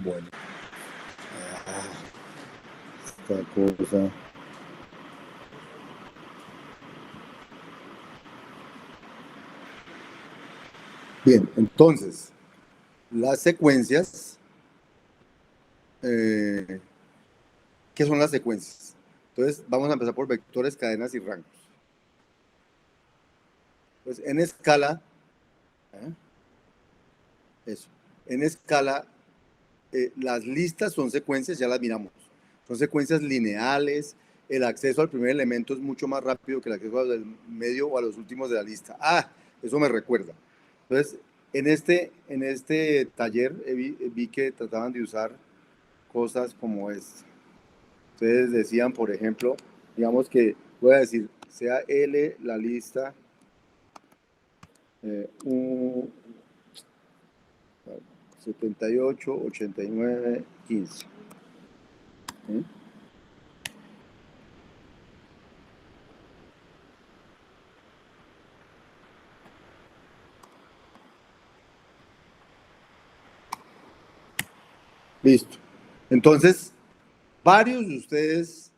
Bueno, esta cosa. Bien, entonces, las secuencias, ¿qué son las secuencias? Entonces, vamos a empezar por vectores, cadenas y rangos. Pues en escala, ¿eh? Eso, en escala, las listas son secuencias, ya las miramos. Son secuencias lineales, el acceso al primer elemento es mucho más rápido que el acceso al medio o a los últimos de la lista. Ah, eso me recuerda. Entonces, en este taller vi que trataban de usar cosas como esta. Ustedes decían, por ejemplo, digamos que, voy a decir, sea L la lista, un 78, 89, 15. ¿Sí? Listo. Entonces, varios de ustedes,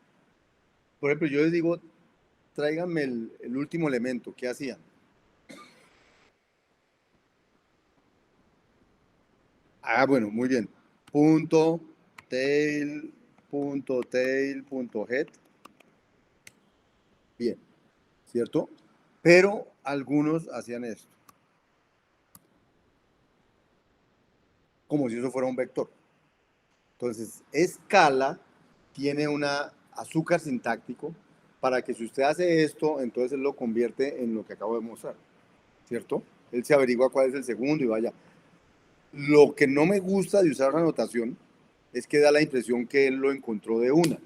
por ejemplo, yo les digo, tráiganme el último elemento. ¿Qué hacían? Ah, bueno, muy bien. Punto, tail, punto, tail, punto, head. Bien, ¿cierto? Pero algunos hacían esto, como si eso fuera un vector. Entonces, escala tiene una azúcar sintáctico para que si usted hace esto, entonces él lo convierte en lo que acabo de mostrar, ¿cierto? Él se averigua cuál es el segundo y vaya. Lo que no me gusta de usar la notación es que da la impresión que él lo encontró de una,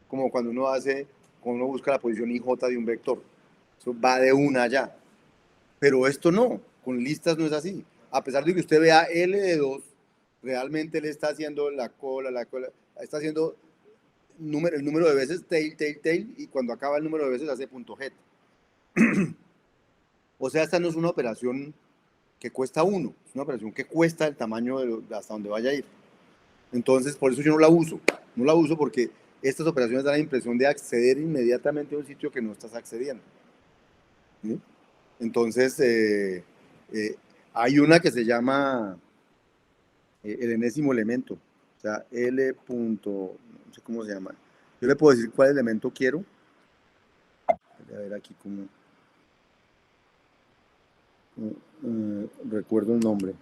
como cuando uno busca la posición IJ de un vector. Eso va de una ya. Pero esto no, con listas no es así. A pesar de que usted vea L de 2, realmente él está haciendo la cola, está haciendo el número de veces tail, tail, tail, y cuando acaba el número de veces hace punto head. O sea, esta no es una operación que cuesta 1, es una operación que cuesta el tamaño de hasta donde vaya a ir. Entonces, por eso yo no la uso. No la uso porque estas operaciones dan la impresión de acceder inmediatamente a un sitio que no estás accediendo. ¿Sí? Entonces, eh, hay una que se llama el enésimo elemento. O sea, L. Punto, no sé cómo se llama. Yo le puedo decir cuál elemento quiero. A ver aquí cómo. Recuerdo el nombre.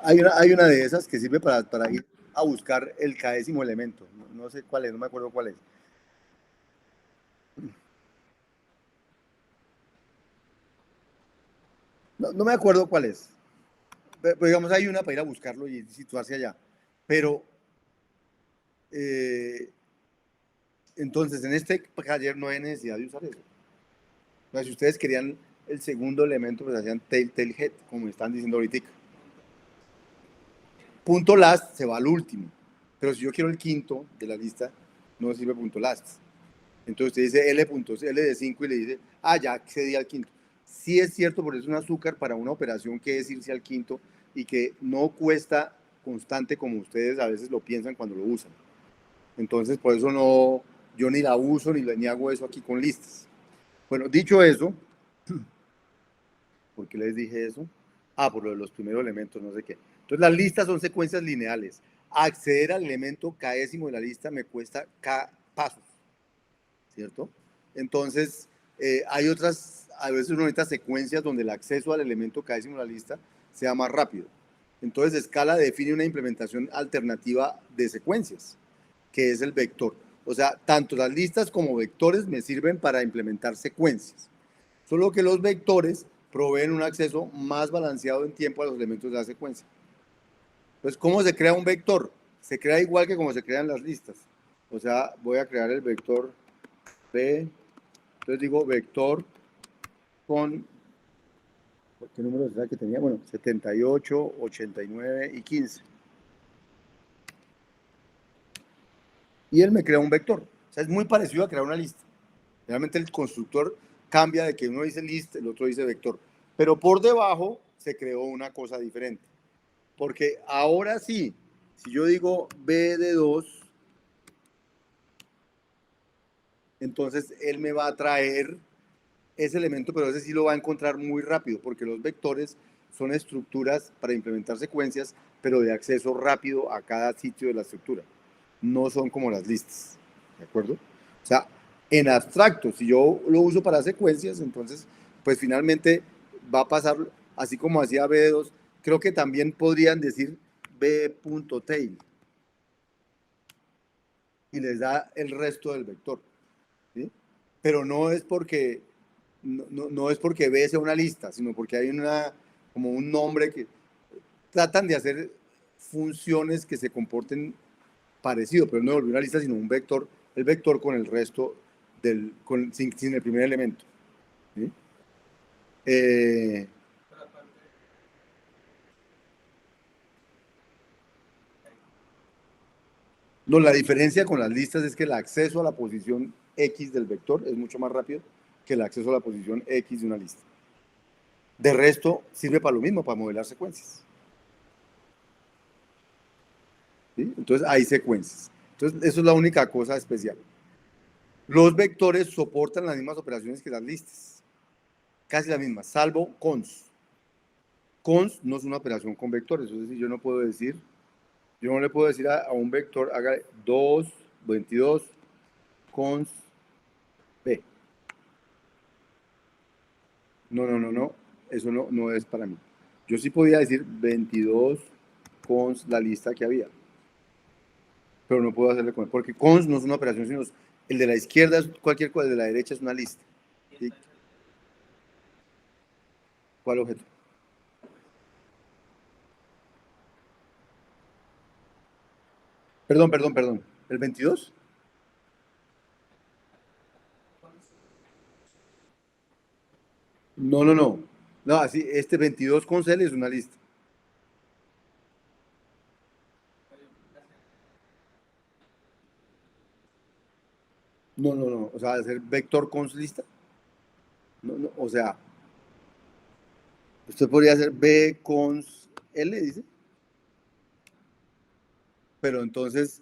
Hay una de esas que sirve para ir a buscar el caésimo elemento. No sé cuál es, no me acuerdo cuál es. No me acuerdo cuál es. Pero digamos, hay una para ir a buscarlo y situarse allá. Pero, eh, entonces, en este taller no hay necesidad de usar eso. O sea, si ustedes querían el segundo elemento, pues hacían tail, tail, head, como están diciendo ahorita. Punto last se va al último. Pero si yo quiero el quinto de la lista, no sirve punto last. Entonces usted dice L, L de 5 y le dice, ah, ya accedí al quinto. Sí es cierto, porque es un azúcar para una operación que es irse al quinto y que no cuesta constante como ustedes a veces lo piensan cuando lo usan. Entonces, por eso no, yo ni la uso ni hago eso aquí con listas. Bueno, dicho eso, ¿por qué les dije eso? Ah, por lo de los primeros elementos, no sé qué. Entonces, las listas son secuencias lineales. Acceder al elemento késimo de la lista me cuesta k pasos, ¿cierto? Entonces, a veces uno necesita secuencias donde el acceso al elemento késimo de la lista sea más rápido. Entonces, Scala define una implementación alternativa de secuencias, que es el vector. O sea, tanto las listas como vectores me sirven para implementar secuencias. Solo que los vectores proveen un acceso más balanceado en tiempo a los elementos de la secuencia. Entonces, ¿cómo se crea un vector? Se crea igual que como se crean las listas. O sea, voy a crear el vector B. Entonces digo vector con, ¿qué número era que tenía? Bueno, 78, 89 y 15. y él me crea un vector. O sea, es muy parecido a crear una lista. Realmente el constructor cambia de que uno dice list, el otro dice vector. Pero por debajo se creó una cosa diferente. Porque ahora sí, si yo digo B de 2, entonces él me va a traer ese elemento, pero ese sí lo va a encontrar muy rápido, porque los vectores son estructuras para implementar secuencias, pero de acceso rápido a cada sitio de la estructura. No son como las listas, ¿de acuerdo? O sea, en abstracto, si yo lo uso para secuencias, entonces, pues finalmente va a pasar, así como hacía B2, creo que también podrían decir B.tail y les da el resto del vector, ¿sí? Pero no es porque no es porque B sea una lista, sino porque hay como un nombre que tratan de hacer funciones que se comporten parecido, pero no volvió una lista, sino un vector, el vector con el resto sin el primer elemento. ¿Sí? Eh, no, la diferencia con las listas es que el acceso a la posición X del vector es mucho más rápido que el acceso a la posición X de una lista. De resto, sirve para lo mismo, para modelar secuencias. ¿Sí? Entonces, hay secuencias. Entonces, eso es la única cosa especial. Los vectores soportan las mismas operaciones que las listas. Casi las mismas, salvo cons. Cons no es una operación con vectores. Es decir, yo no puedo decir, yo no le puedo decir a un vector, haga 2, 22, cons b. No. Eso no es para mí. Yo sí podía decir 22 cons la lista que había. Pero no puedo hacerle con, porque cons no es una operación, sino el de la izquierda es cualquier cosa, el de la derecha es una lista. ¿Sí? ¿Cuál objeto? Perdón. ¿El 22? No. No, así, este 22 con cel es una lista. No. O sea, hacer vector cons lista. No. O sea, usted podría hacer B cons L, dice. Pero entonces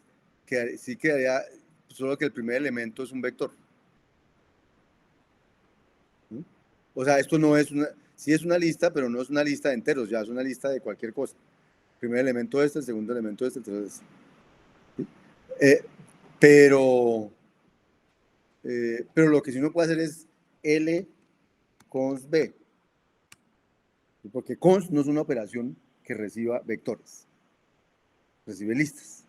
sí quedaría, solo que el primer elemento es un vector. ¿Sí? O sea, esto no es una, sí es una lista, pero no es una lista de enteros, ya es una lista de cualquier cosa. El primer elemento este, el segundo elemento este, el tercero este. ¿Sí? Eh, pero, pero lo que sí uno puede hacer es L cons B, porque cons no es una operación que reciba vectores, recibe listas.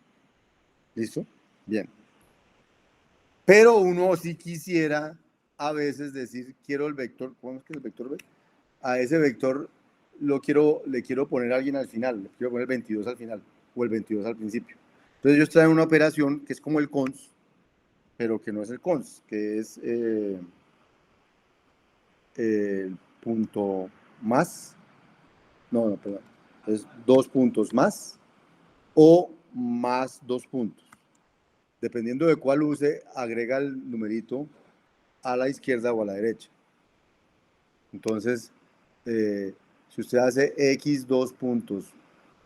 ¿Listo? Bien. Pero uno sí quisiera a veces decir, quiero el vector, ¿cómo es que es el vector B? A ese vector le quiero poner a alguien al final, le quiero poner el 22 al final, o el 22 al principio. Entonces ellos traen una operación que es como el cons, pero que no es el cons, que es el punto más, no, perdón, es 2 puntos más o más 2 puntos. Dependiendo de cuál use, agrega el numerito a la izquierda o a la derecha. Entonces, si usted hace x 2 puntos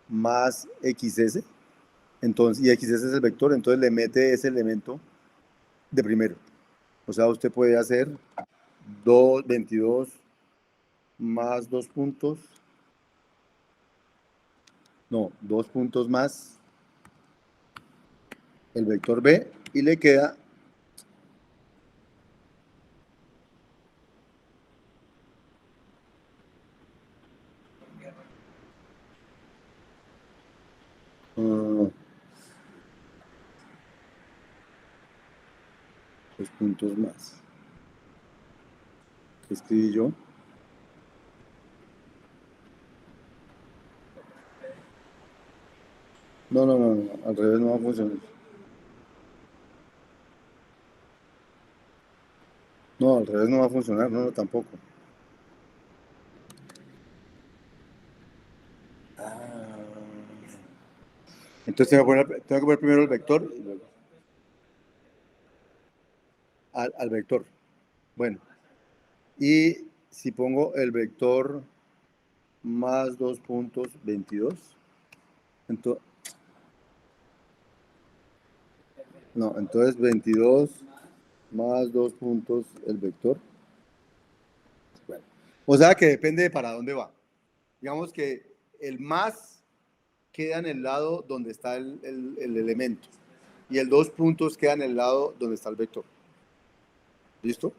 más xs, entonces, y xs es el vector, entonces le mete ese elemento de primero. O sea, usted puede hacer 22 más 2 puntos, no, 2 puntos más el vector b y le queda uh, 2 puntos más. ¿Qué escribí yo? No, al revés no va a funcionar. No, al revés no va a funcionar, no, tampoco. Ah. Entonces tengo que poner primero el vector. al vector. Bueno, y si pongo el vector más 2 puntos 22, entonces, no, entonces 22 más 2 puntos el vector. Bueno, o sea que depende de para dónde va. Digamos que el más queda en el lado donde está el elemento y el 2 puntos queda en el lado donde está el vector. ¿Listo?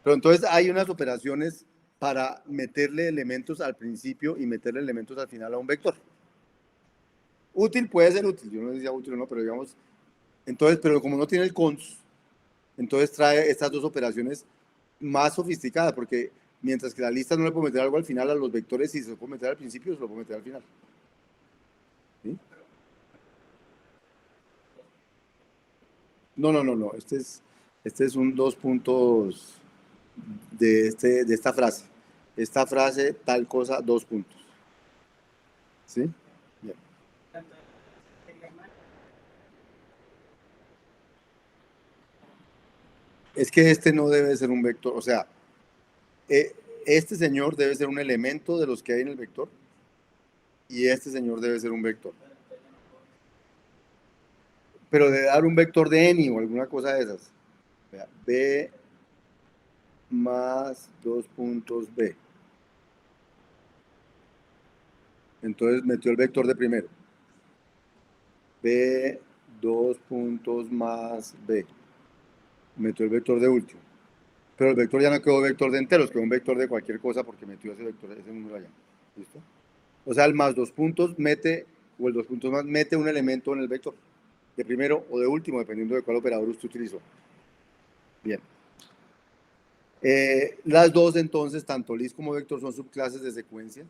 Pero entonces hay unas operaciones para meterle elementos al principio y meterle elementos al final a un vector. Útil puede ser útil, yo no decía útil o no, pero digamos, entonces, pero como no tiene el cons, entonces trae estas dos operaciones más sofisticadas, porque mientras que la lista no le puede meter algo al final a los vectores, y se lo puede meter al principio, se lo puede meter al final. ¿Sí? No. Este es un 2 puntos de esta frase. Esta frase, tal cosa, 2 puntos. ¿Sí? Bien. Es que este no debe ser un vector, o sea, este señor debe ser un elemento de los que hay en el vector y este señor debe ser un vector. Pero debe dar un vector de n o alguna cosa de esas. B más 2 puntos B. Entonces metió el vector de primero. B 2 puntos más B. Metió el vector de último. Pero el vector ya no quedó vector de enteros, quedó un vector de cualquier cosa porque metió ese vector, ese número allá. ¿Listo? O sea, el más 2 puntos mete, o el 2 puntos más mete un elemento en el vector. De primero o de último, dependiendo de cuál operador usted utilizó. Bien. Las dos, entonces, tanto list como vector son subclases de secuencia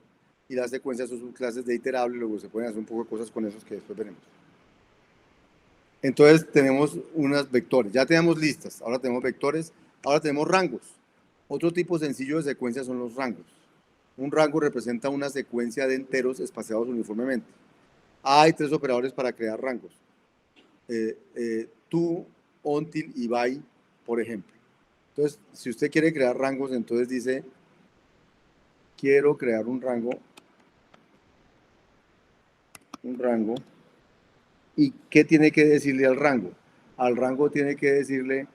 y las secuencias son subclases de iterable, luego se pueden hacer un poco de cosas con esos que después veremos. Entonces tenemos unas vectores, ya tenemos listas, ahora tenemos vectores, ahora tenemos rangos. Otro tipo sencillo de secuencia son los rangos. Un rango representa una secuencia de enteros espaciados uniformemente. Hay tres operadores para crear rangos. To, until y by, por ejemplo. Entonces, si usted quiere crear rangos, entonces dice, quiero crear un rango, ¿y qué tiene que decirle al rango? Al rango tiene que decirle,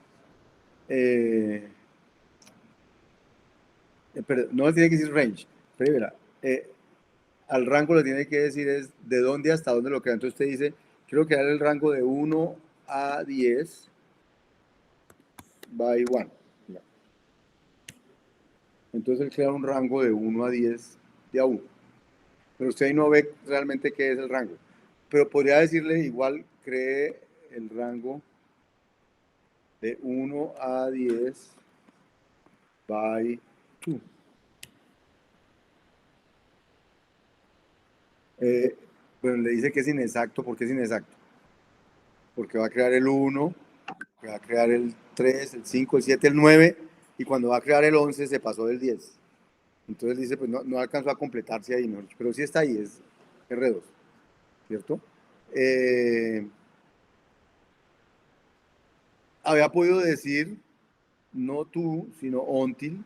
no le tiene que decir range, pero verá, al rango le tiene que decir es de dónde hasta dónde lo crea. Entonces usted dice, quiero crear el rango de 1 a 10 by 1. Entonces él crea un rango de 1 a 10 de a 1. Pero usted ahí no ve realmente qué es el rango. Pero podría decirle igual, cree el rango de 1 a 10 by 2. Bueno, le dice que es inexacto. ¿Por qué es inexacto? Porque va a crear el 1, va a crear el 3, el 5, el 7, el 9, y cuando va a crear el 11 se pasó del 10. Entonces dice, pues no alcanzó a completarse ahí, mejor, pero sí está ahí, es R2, ¿cierto? Había podido decir no tú, sino until.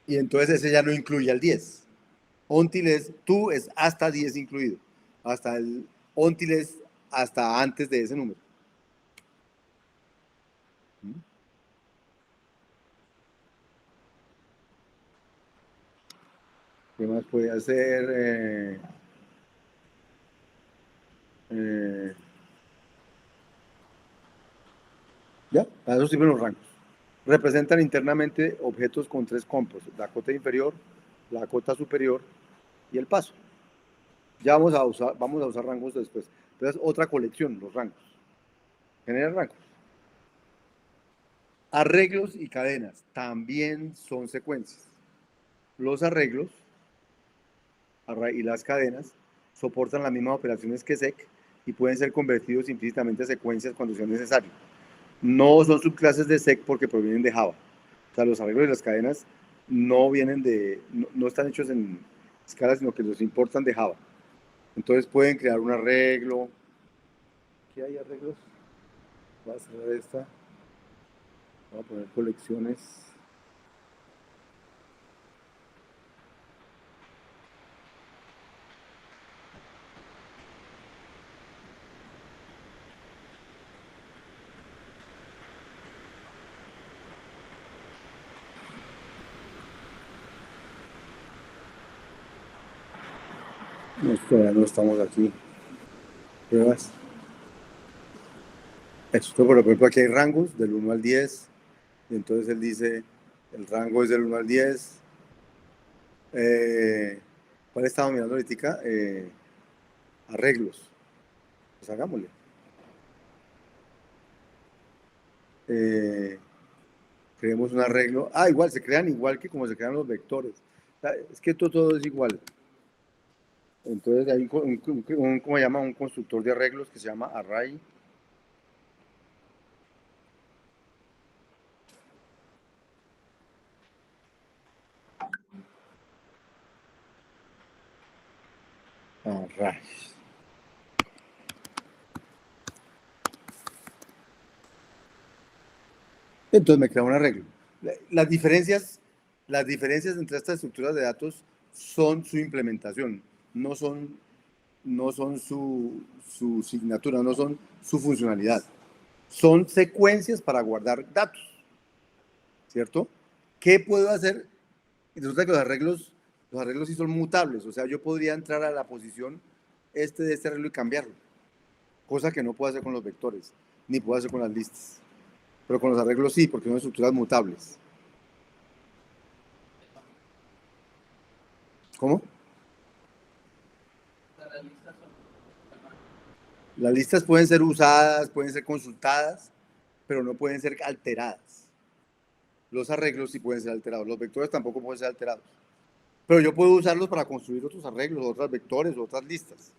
Y entonces ese ya no incluye al 10. Until es, tú es hasta 10 incluido. Hasta el until es hasta antes de ese número. ¿Qué más puede hacer? Ya, para eso sirven los rangos. Representan internamente objetos con tres compos, la cota inferior, la cota superior y el paso. Ya vamos a usar rangos después. Pero es otra colección, los rangos. Genera rangos. Arreglos y cadenas también son secuencias. Los arreglos y las cadenas soportan las mismas operaciones que sec y pueden ser convertidos implícitamente a secuencias cuando sea necesario. No son subclases de sec porque provienen de Java. O sea, los arreglos y las cadenas no vienen no están hechos en escala, sino que los importan de Java. Entonces pueden crear un arreglo. ¿Qué hay arreglos? Voy a cerrar esta. Voy a poner colecciones. No, todavía no estamos aquí. Pruebas. Esto, por ejemplo, aquí hay rangos del 1 al 10. Y entonces él dice, el rango es del 1 al 10. ¿Cuál estamos mirando ahorita? Arreglos. Pues hagámosle. Creemos un arreglo. Ah, igual, se crean igual que como se crean los vectores. O sea, es que todo es igual. Entonces hay ¿cómo se llama? Un constructor de arreglos que se llama array. Array. Entonces me crea un arreglo. Las diferencias entre estas estructuras de datos son su implementación, no son, no son su signatura, no son su funcionalidad. Son secuencias para guardar datos, ¿cierto? ¿Qué puedo hacer? Y resulta que los arreglos sí son mutables, o sea, yo podría entrar a la posición de este arreglo y cambiarlo, cosa que no puedo hacer con los vectores, ni puedo hacer con las listas. Pero con los arreglos sí, porque son estructuras mutables. ¿Cómo? Las listas pueden ser usadas, pueden ser consultadas, pero no pueden ser alteradas. Los arreglos sí pueden ser alterados, los vectores tampoco pueden ser alterados. Pero yo puedo usarlos para construir otros arreglos, otros vectores, otras listas.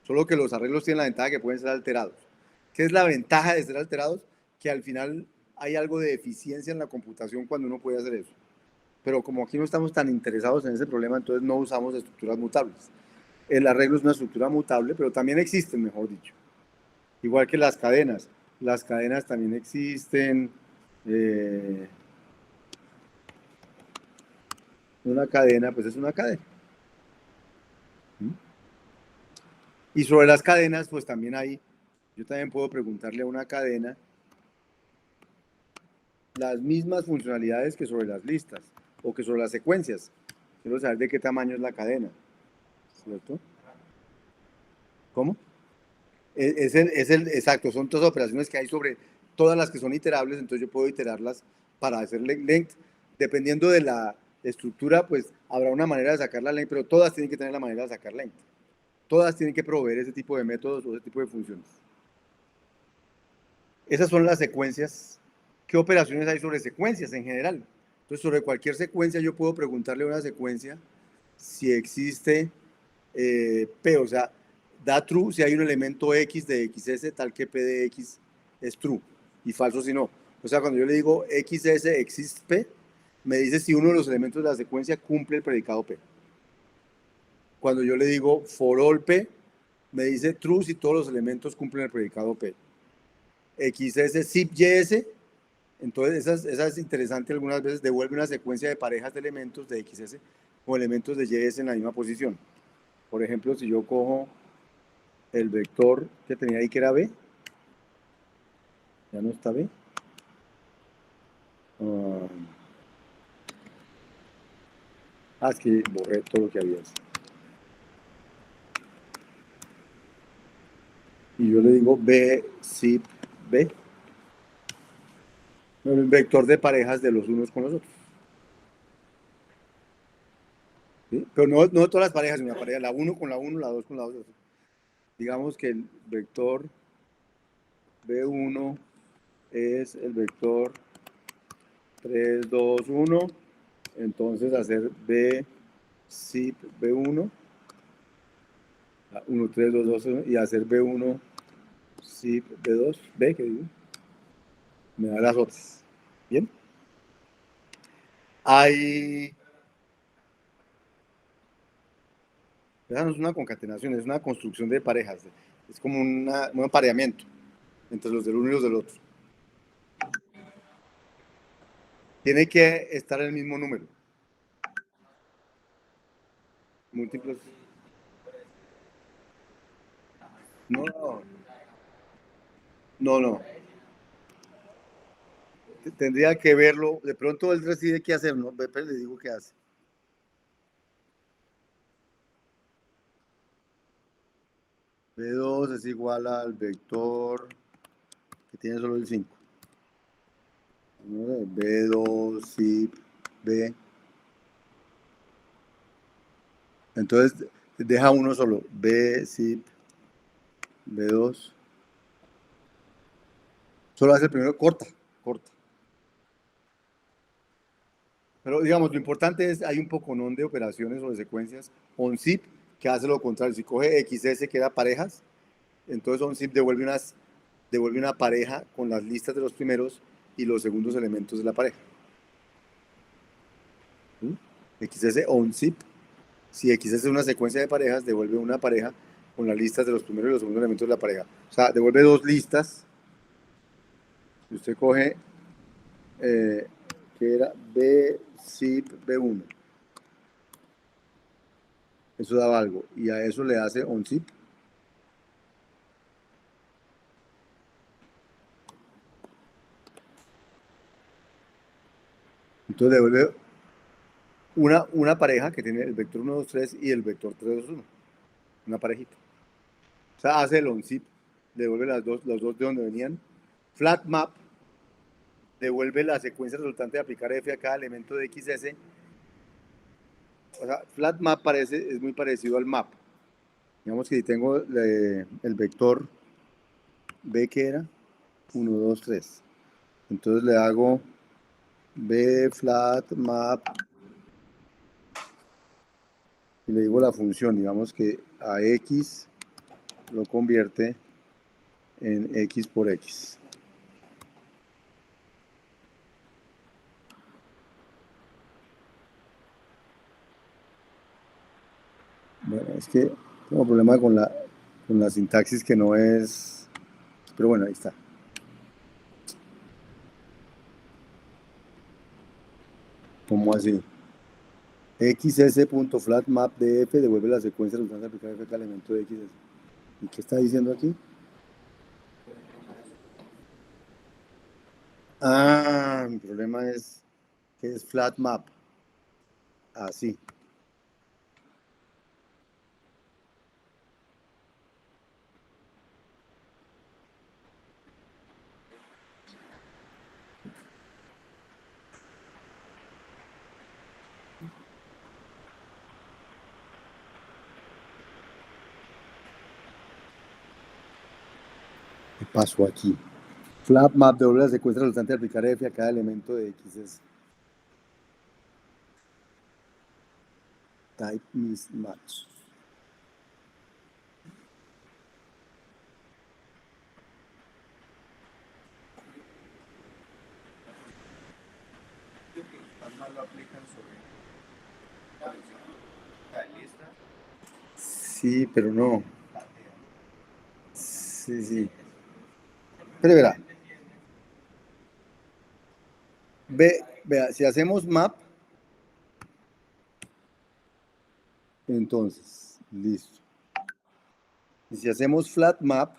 Solo que los arreglos tienen la ventaja de que pueden ser alterados. ¿Qué es la ventaja de ser alterados? Que al final hay algo de eficiencia en la computación cuando uno puede hacer eso. Pero como aquí no estamos tan interesados en ese problema, entonces no usamos estructuras mutables. El arreglo es una estructura mutable, pero también existen, mejor dicho. Igual que las cadenas. Las cadenas también existen. Una cadena, pues es una cadena. Y sobre las cadenas, pues también yo también puedo preguntarle a una cadena las mismas funcionalidades que sobre las listas o que sobre las secuencias. Quiero saber de qué tamaño es la cadena, ¿cierto? ¿Cómo? Exacto, son todas operaciones que hay sobre todas las que son iterables, entonces yo puedo iterarlas para hacer length. Dependiendo de la estructura, pues habrá una manera de sacar la length, pero todas tienen que tener la manera de sacar length. Todas tienen que proveer ese tipo de métodos o ese tipo de funciones. Esas son las secuencias. ¿Qué operaciones hay sobre secuencias en general? Entonces, sobre cualquier secuencia yo puedo preguntarle a una secuencia si existe P, o sea, da true si hay un elemento X de XS tal que P de X es true y falso si no. O sea, cuando yo le digo XS existe P, me dice si uno de los elementos de la secuencia cumple el predicado P. Cuando yo le digo for all P, me dice true si todos los elementos cumplen el predicado P. XS zip YS, entonces esa es interesante, algunas veces devuelve una secuencia de parejas de elementos de XS o elementos de YS en la misma posición. Por ejemplo, si yo cojo el vector que tenía ahí que era B, ya no está B. Es que borré todo lo que había. Y yo le digo B, zip, B. Un vector de parejas de los unos con los otros. ¿Sí? Pero no todas las parejas, una pareja, la 1 con la 1, la 2 con la 2. Digamos que el vector B1 es el vector 3, 2, 1. Entonces hacer B, zip, B1, 1, 3, 2, 2, 1, y hacer B1, zip, B2, B, que digo, me da las otras. ¿Bien? Hay Esa no es una concatenación, es una construcción de parejas. Es como un apareamiento entre los del uno y los del otro. Tiene que estar el mismo número. Múltiplos. No, no, no. Tendría que verlo. De pronto él decide qué hacer, ¿no? Pero le digo qué hace. B2 es igual al vector que tiene solo el 5. B2, sí, B. Entonces deja uno solo. B, sí, B2. Solo hace el primero, corta. Pero digamos, lo importante es, hay un poconón de operaciones o de secuencias onZip que hace lo contrario. Si coge XS que era parejas, entonces onZip devuelve una pareja con las listas de los primeros y los segundos elementos de la pareja. ¿Mm? XS onZip, si XS es una secuencia de parejas, devuelve una pareja con las listas de los primeros y los segundos elementos de la pareja. O sea, devuelve dos listas. Si usted coge, que era BZIP B1, eso daba algo. Y a eso le hace onZip. Entonces devuelve una pareja que tiene el vector 1, 2, 3 y el vector 3, 2, 1. Una parejita. O sea, hace el onZip, devuelve los dos de donde venían. Flat map devuelve la secuencia resultante de aplicar f a cada elemento de XS. O sea, flat map es muy parecido al map. Digamos que si tengo el vector B que era 1, 2, 3. Entonces le hago B flat map y le digo la función, digamos que a X lo convierte en X por X. Bueno, es que tengo problema con la sintaxis que no es... Pero bueno, ahí está. ¿Cómo así? xs.flatmapdf devuelve la secuencia resultante de aplicar f cada elemento de xs. ¿Y qué está diciendo aquí? Ah, mi problema es que es flatmap. Así. ¿Qué pasó aquí? Flatmap devuelve la secuencia resultante de aplicar f a cada elemento de xs. Type mismatch. Sí, pero no. Sí. Pero verá. Vea, si hacemos map, entonces, listo. Y si hacemos flat map,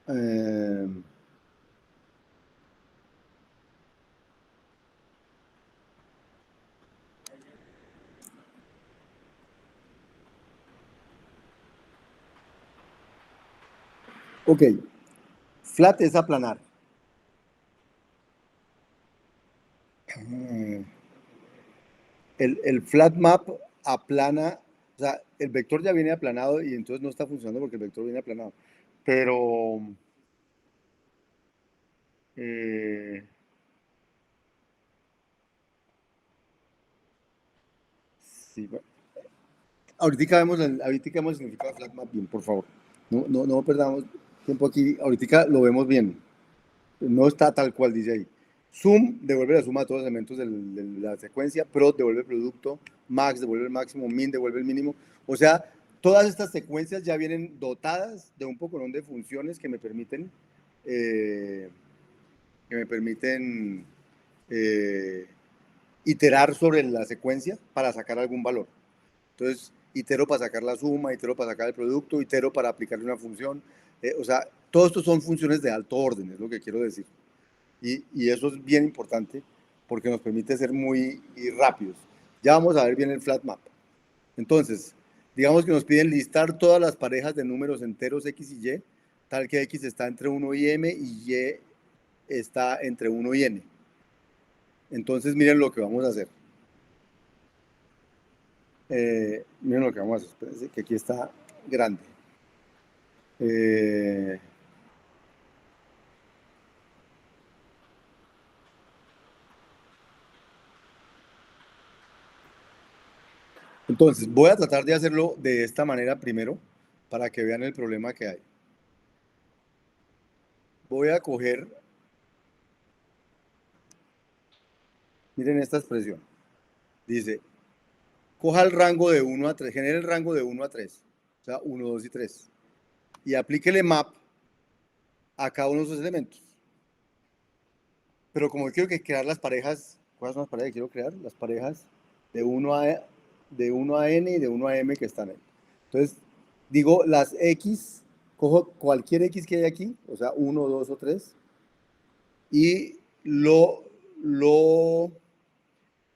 eh, ok, flat es aplanar. El flat map aplana, o sea, el vector ya viene aplanado y entonces no está funcionando porque el vector viene aplanado. Pero, eh, sí, ahorita vemos el significado de flat map bien, por favor. No perdamos tiempo aquí. Ahorita lo vemos bien. No está tal cual dice ahí. Sum devuelve la suma de todos los elementos de la secuencia, prod devuelve el producto, max devuelve el máximo, min devuelve el mínimo. O sea, todas estas secuencias ya vienen dotadas de un poco de funciones que me permiten eh, eh, iterar sobre la secuencia para sacar algún valor. Entonces, itero para sacar la suma, itero para sacar el producto, itero para aplicarle una función. O sea, todo esto son funciones de alto orden, es lo que quiero decir. Y eso es bien importante porque nos permite ser muy rápidos. Ya vamos a ver bien el flat map. Entonces, digamos que nos piden listar todas las parejas de números enteros x y y, tal que x está entre 1 y m y y está entre 1 y n. Entonces, miren lo que vamos a hacer. Miren lo que vamos a hacer. Espérense, que aquí está grande. Entonces, voy a tratar de hacerlo de esta manera primero, para que vean el problema que hay. Voy a coger, miren esta expresión. Dice, coja el rango de 1 a 3, genere el rango de 1 a 3, o sea, 1, 2 y 3, y aplíquele map a cada uno de esos elementos. Pero como quiero que crear las parejas, ¿cuáles son las parejas que quiero crear? Las parejas de 1 a n y de 1 a m que están ahí. Entonces, digo las x, cojo cualquier x que hay aquí, o sea, 1, 2 o 3, y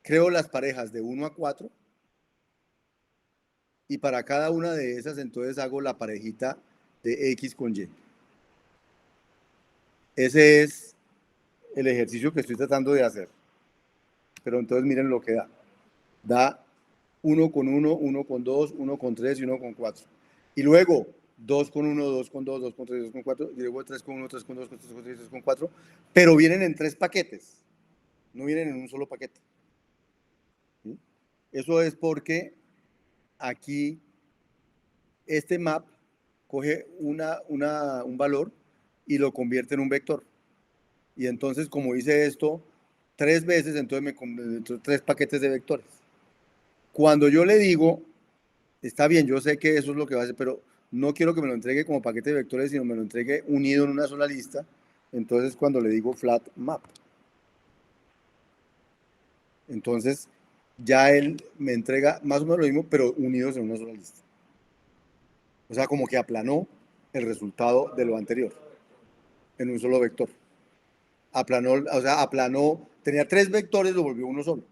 creo las parejas de 1 a 4, y para cada una de esas entonces hago la parejita de x con y. Ese es el ejercicio que estoy tratando de hacer. Pero entonces miren lo que da. Da 1 con 1, 1 con 2, 1 con 3 y 1 con 4. Y luego 2 con 1, 2 con 2, 2 con 3, 2 con 4, y luego 3 con 1, 3 con 2, 3 con 3, 3 con 4, pero vienen en 3 paquetes, no vienen en un solo paquete. ¿Sí? Eso es porque aquí este map coge un valor y lo convierte en un vector. Y entonces, como hice esto 3 veces, entonces me convirtió 3 paquetes de vectores. Cuando yo le digo, está bien, yo sé que eso es lo que va a hacer, pero no quiero que me lo entregue como paquete de vectores, sino me lo entregue unido en una sola lista. Entonces, cuando le digo flat map, entonces ya él me entrega más o menos lo mismo, pero unidos en una sola lista. O sea, como que aplanó el resultado de lo anterior en un solo vector. Aplanó, tenía 3 vectores, lo volvió uno solo.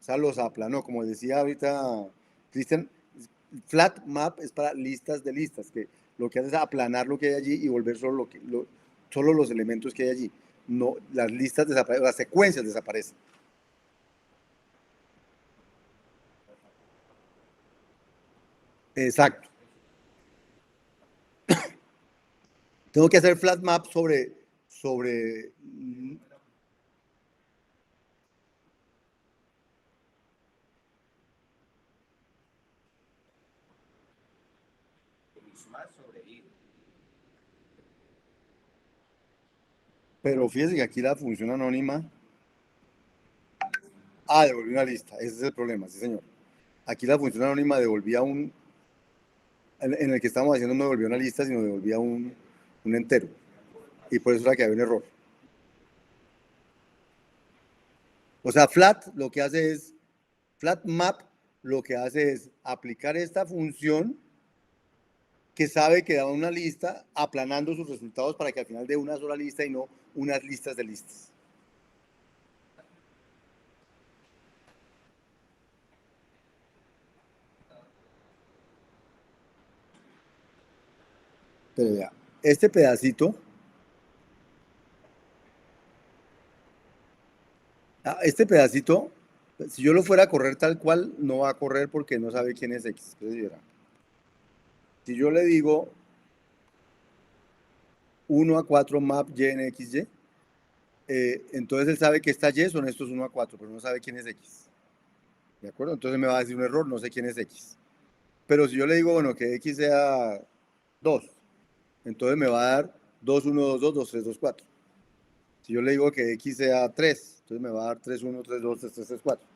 O sea, los aplanó, como decía ahorita Cristian. Flat map es para listas de listas, que lo que hace es aplanar lo que hay allí y volver solo los elementos que hay allí. No, las listas desaparecen, las secuencias desaparecen. Exacto. Tengo que hacer flat map sobre. Pero fíjese que aquí la función anónima. Devolvió una lista. Ese es el problema, sí, señor. Aquí la función anónima devolvía en el que estamos haciendo no devolvía una lista, sino devolvía un entero. Y por eso era que había un error. O sea, flat map lo que hace es aplicar esta función que sabe que da una lista aplanando sus resultados para que al final dé una sola lista y no unas listas de listas. Pero vea, este pedacito, si yo lo fuera a correr tal cual, no va a correr porque no sabe quién es X. Entonces, si yo le digo 1 a 4 map y en XY, entonces él sabe que esta Y son estos 1 a 4, pero no sabe quién es X. ¿De acuerdo? Entonces me va a decir un error, no sé quién es X. Pero si yo le digo, bueno, que X sea 2, entonces me va a dar 2, 1, 2, 2, 2, 3, 2, 4. Si yo le digo que X sea 3, entonces me va a dar 3, 1, 3, 2, 3, 3, 3, 4.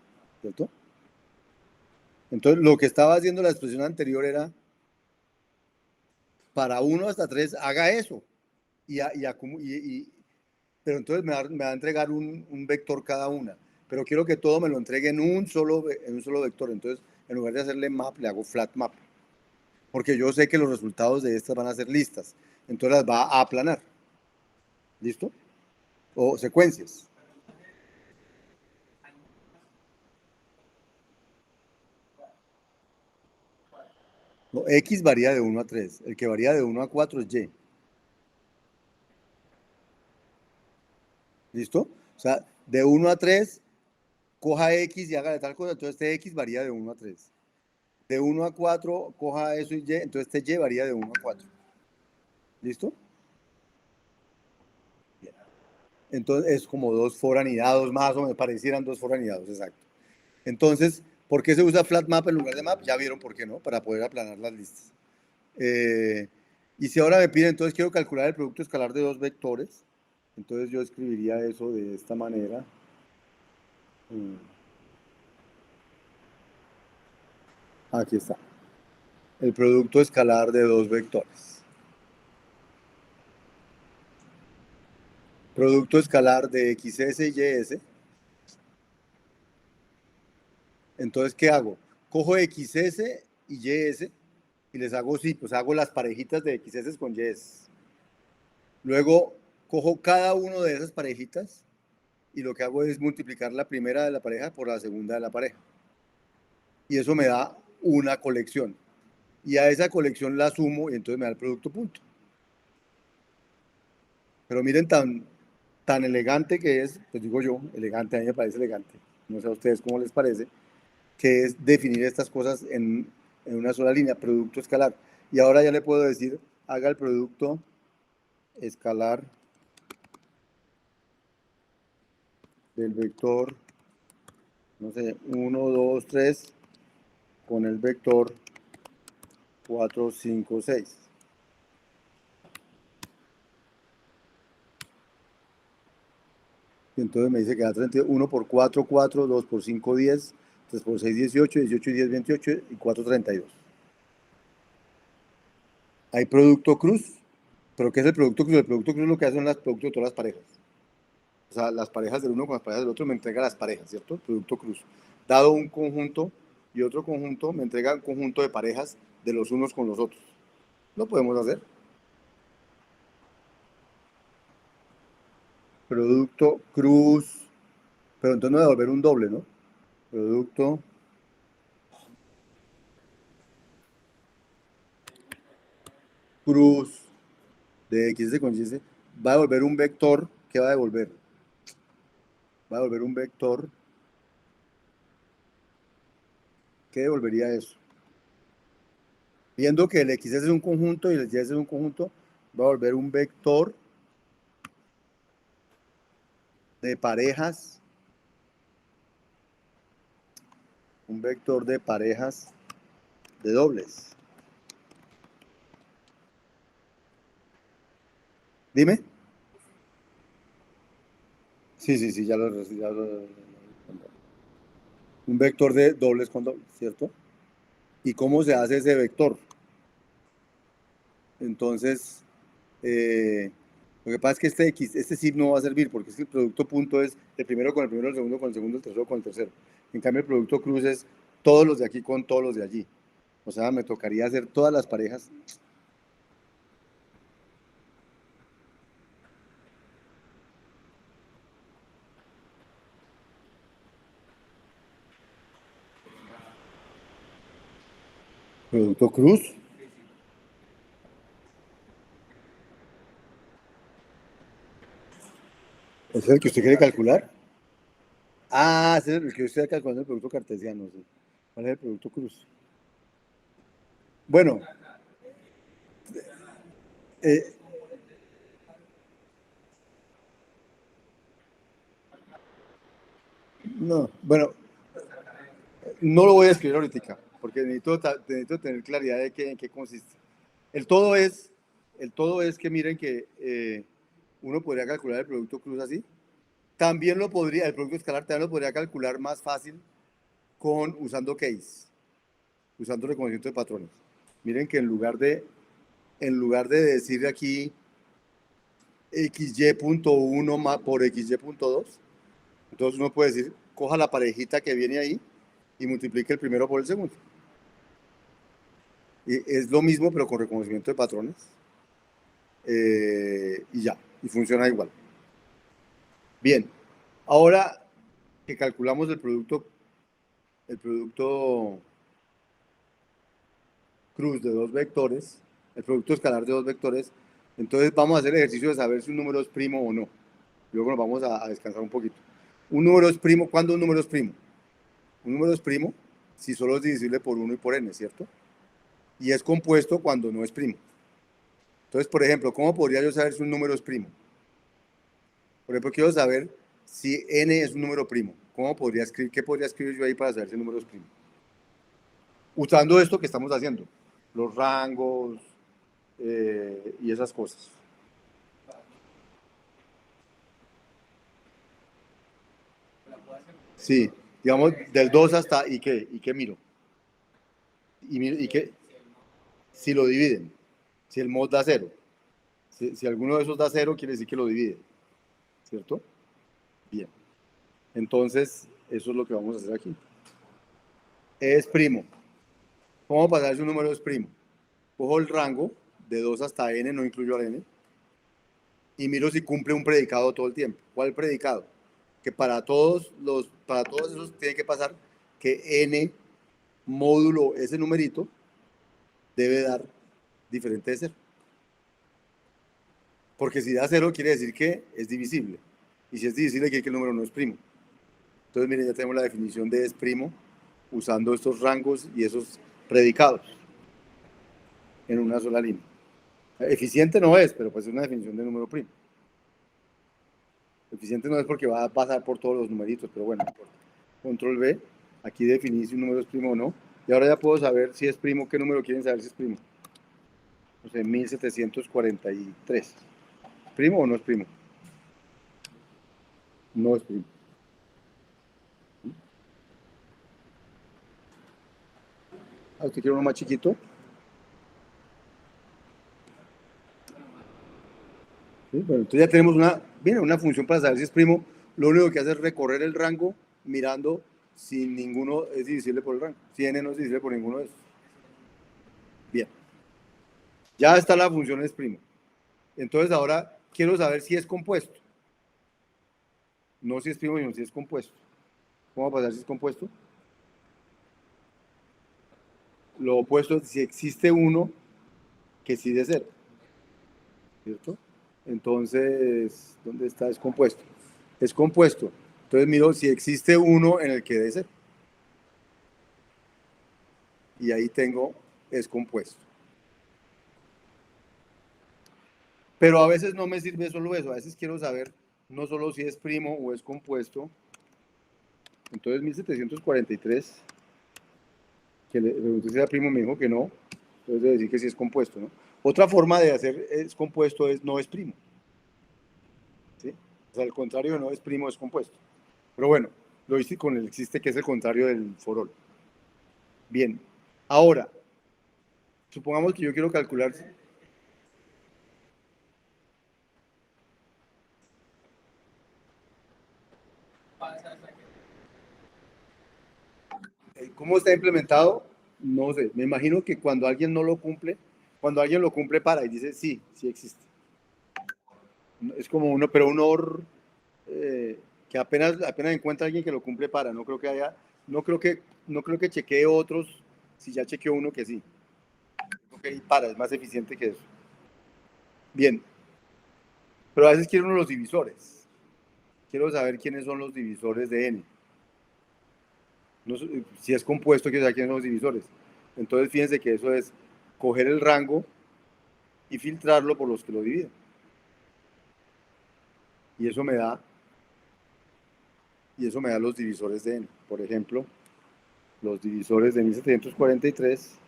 ¿Cierto? Entonces, lo que estaba haciendo la expresión anterior era, para 1 hasta 3, haga eso. Pero entonces me va a entregar un vector cada una. Pero quiero que todo me lo entregue en un solo vector. Entonces, en lugar de hacerle map, le hago flat map. Porque yo sé que los resultados de estas van a ser listas. Entonces las va a aplanar. ¿Listo? O secuencias. No, X varía de 1 a 3. El que varía de 1 a 4 es Y. ¿Listo? O sea, de 1 a 3, coja X y haga de tal cosa. Entonces este X varía de 1 a 3. De 1 a 4, coja eso y Y. Entonces este Y varía de 1 a 4. ¿Listo? Entonces es como dos foranidados, más o menos, parecieran dos foranidados, exacto. Entonces, ¿por qué se usa flat map en lugar de map? Ya vieron por qué, ¿no? Para poder aplanar las listas. Y si ahora me piden, entonces quiero calcular el producto escalar de dos vectores, entonces yo escribiría eso de esta manera. Aquí está. El producto escalar de dos vectores. Producto escalar de XS y YS. Entonces, ¿qué hago? Cojo XS y YS y les hago, sí, pues hago las parejitas de XS con YS. Luego, cojo cada uno de esas parejitas y lo que hago es multiplicar la primera de la pareja por la segunda de la pareja. Y eso me da una colección. Y a esa colección la sumo y entonces me da el producto punto. Pero miren tan elegante que es, pues digo yo, elegante, a mí me parece elegante, no sé a ustedes cómo les parece, que es definir estas cosas en una sola línea, producto escalar. Y ahora ya le puedo decir, haga el producto escalar del vector, no sé, 1, 2, 3, con el vector 4, 5, 6. Y entonces me dice que da 1 por 4, 4, 2 por 5, 10, 3 por 6, 18, 18 y 10, 28 y 4, 32. Hay producto cruz, pero ¿qué es el producto cruz? El producto cruz lo que hacen las productos de todas las parejas. O sea, las parejas del uno con las parejas del otro me entrega las parejas, ¿cierto? El producto cruz. Dado un conjunto y otro conjunto, me entrega un conjunto de parejas de los unos con los otros. Lo podemos hacer. Producto cruz, pero entonces no devolver un doble, ¿no? Producto cruz de X con Y va a devolver un vector. ¿Qué va a devolver? Va a devolver un vector. ¿Qué devolvería eso? Viendo que el X es un conjunto y el Y es un conjunto, va a volver un vector de parejas, un vector de parejas de dobles. Dime. Sí, sí, sí, un vector de dobles con dobles, ¿cierto? ¿Y cómo se hace ese vector? Entonces, lo que pasa es que este X, este sí no va a servir porque es que el producto punto es el primero con el primero, el segundo con el segundo, el tercero con el tercero. En cambio, el producto cruz es todos los de aquí con todos los de allí. O sea, me tocaría hacer todas las parejas. Producto cruz es el que usted quiere calcular. Ah, ese es el que usted está calculando el producto cartesiano. Sí. ¿Cuál es el producto cruz? Bueno, eh, no, bueno, no lo voy a escribir ahorita, porque necesito tener claridad de en qué consiste. El todo es, el todo es que miren que uno podría calcular el producto cruz así. También lo podría, el producto escalar también lo podría calcular más fácil usando case, usando reconocimiento de patrones. Miren que en lugar de decir aquí xy.1 por xy.2, entonces uno puede decir, coja la parejita que viene ahí y multiplique el primero por el segundo. Y es lo mismo, pero con reconocimiento de patrones. Y ya, y funciona igual. Bien, ahora que calculamos el producto cruz de dos vectores, el producto escalar de dos vectores, entonces vamos a hacer el ejercicio de saber si un número es primo o no. Luego nos vamos a descansar un poquito. Un número es primo, ¿cuándo un número es primo? Un número es primo si solo es divisible por 1 y por n, ¿cierto? Y es compuesto cuando no es primo. Entonces, por ejemplo, ¿cómo podría yo saber si un número es primo? Por ejemplo, quiero saber si n es un número primo. ¿Qué podría escribir yo ahí para saber si el número es primo? Usando esto que estamos haciendo, los rangos y esas cosas. Sí, digamos, del 2 hasta, ¿y qué miro? ¿Y qué? Si lo dividen, si el mod da 0. Si alguno de esos da 0, quiere decir que lo divide, ¿cierto? Bien. Entonces, eso es lo que vamos a hacer aquí. Es primo. ¿Cómo pasar si un número es primo? Cojo el rango de 2 hasta n, no incluyo al n, y miro si cumple un predicado todo el tiempo. ¿Cuál predicado? Que para todos esos tiene que pasar que n módulo ese numerito debe dar diferente de 0. Porque si da 0 quiere decir que es divisible. Y si es divisible quiere decir que el número no es primo. Entonces, miren, ya tenemos la definición de es primo usando estos rangos y esos predicados en una sola línea. Eficiente no es, pero pues es una definición de número primo. Eficiente no es porque va a pasar por todos los numeritos, pero bueno, control V, aquí definí si un número es primo o no. Y ahora ya puedo saber si es primo, qué número quieren saber si es primo. No sé, 1743. ¿Primo o no es primo? No es primo. ¿Usted quiere uno más chiquito? ¿Sí? Bueno, entonces ya tenemos una función para saber si es primo. Lo único que hace es recorrer el rango mirando si ninguno es divisible por el rango. Si n no es divisible por ninguno de esos. Bien. Ya está la función es primo. Entonces ahora quiero saber si es compuesto. No si es primo, sino si es compuesto. ¿Cómo va a pasar si es compuesto? Lo opuesto es si existe uno que sí de 0. ¿Cierto? Entonces, ¿dónde está? Es compuesto. Es compuesto. Entonces miro si existe uno en el que dé 0. Y ahí tengo es compuesto. Pero a veces no me sirve solo eso. A veces quiero saber no solo si es primo o es compuesto. Entonces 1743, que le pregunté si era primo, me dijo que no. Entonces debe decir que sí es compuesto, ¿no? Otra forma de hacer es compuesto es no es primo. ¿Sí? O sea, el contrario de no es primo es compuesto. Pero bueno, lo hice con el existe, que es el contrario del for all. Bien. Ahora, supongamos que yo quiero calcular. ¿Cómo está implementado? No sé. Me imagino que cuando alguien no lo cumple, cuando alguien lo cumple para y dice sí, sí existe. Es como uno, pero un OR que apenas encuentra alguien que lo cumple para. No creo que haya, no creo que chequee otros si ya chequeó uno que sí. Creo que para, es más eficiente que eso. Bien. Pero a veces quiero uno de los divisores. Quiero saber quiénes son los divisores de n. No, si es compuesto, quiero saber quiénes son los divisores. Entonces, fíjense que eso es coger el rango y filtrarlo por los que lo dividen. Y eso me da los divisores de n. Por ejemplo, los divisores de 1743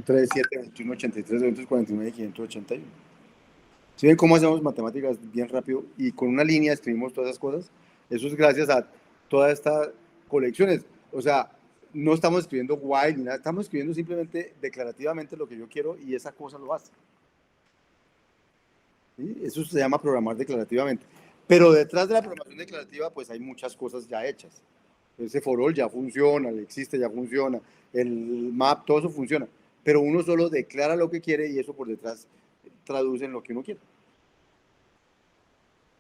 Son 3, 7, 21, 83, 249 y 581. ¿Sí ven cómo hacemos matemáticas bien rápido y con una línea escribimos todas esas cosas? Eso es gracias a todas estas colecciones. O sea, no estamos escribiendo while ni nada, estamos escribiendo simplemente declarativamente lo que yo quiero y esa cosa lo hace. ¿Sí? Eso se llama programar declarativamente. Pero detrás de la programación declarativa, pues hay muchas cosas ya hechas. Ese for all ya funciona, el existe ya funciona, el map, todo eso funciona. Pero uno solo declara lo que quiere y eso por detrás traduce en lo que uno quiere.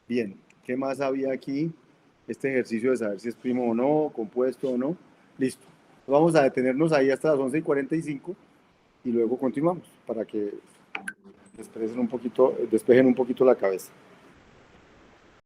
Bien, ¿qué más había aquí? Este ejercicio de saber si es primo o no, compuesto o no. Listo. Vamos a detenernos ahí hasta las 11:45 y luego continuamos para que despejen un poquito la cabeza.